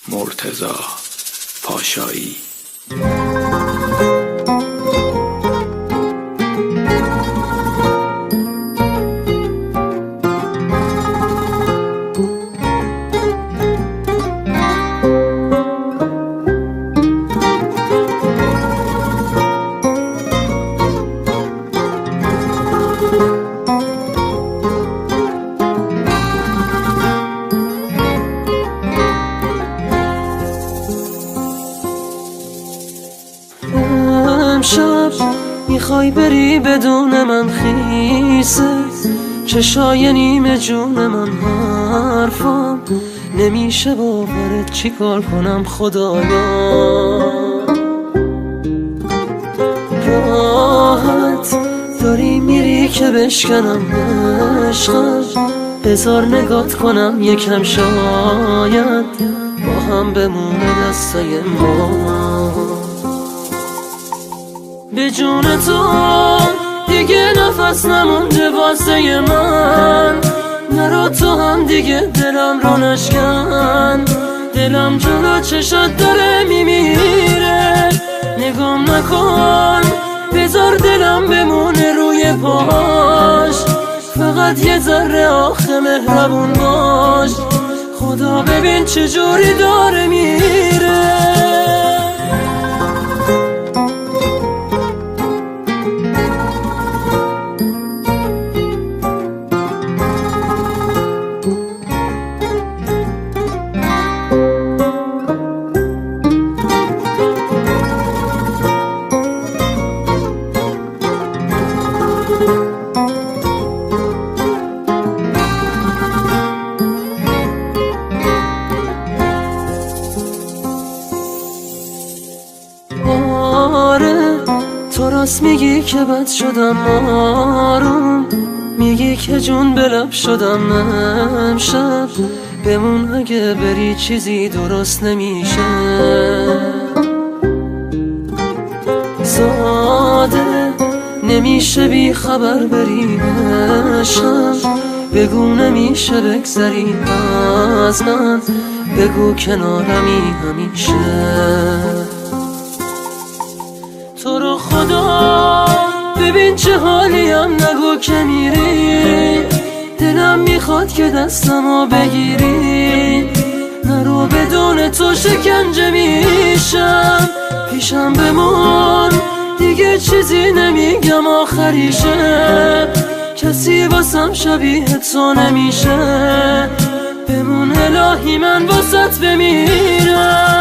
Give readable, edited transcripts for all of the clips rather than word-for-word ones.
مرتضی پاشایی. امشب میخوای بری بدون من خیسه، چشای نیمه جون من حرفم نمیشه باورت، چی کار کنم خدایا. راحت داری میری که بشکنم عشقم، بذار نگات کنم یکم، شاید با هم بمونه دستای ما. به جون تو دیگه نفس نمونده واسه من، نرو تو هم دیگه دلم رو نشکن. دلم جلو چشات داره میمیره، نگام نکن، بذار دلم بمونه روی پاش. فقط یه ذره آخه مهربون باش، خدا ببین چجوری داره میره. تو راست میگی که بد شدم آروم، میگی که جون به لب شدم امشب، بمون اگه بری چیزی درست نمیشه. ساده نمیشه بی خبر بری عشقم، بگو نمیشه بگذری از من، بگو کنارمی همیشه. تو رو خدا ببین چه حالیم، نگو که میری، دلم میخواد که دستمو بگیری. نرو بدون تو شکنجه میشم، پیشم بمون دیگه چیزی نمیگم آخریشه. کسی واسم شبیه تو نمیشه، بمون الهی من واسط بمیرم.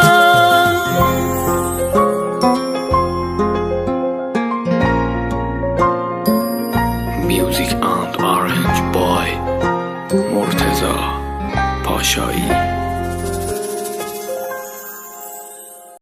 Music and Orange Boy مرتضی پاشایی.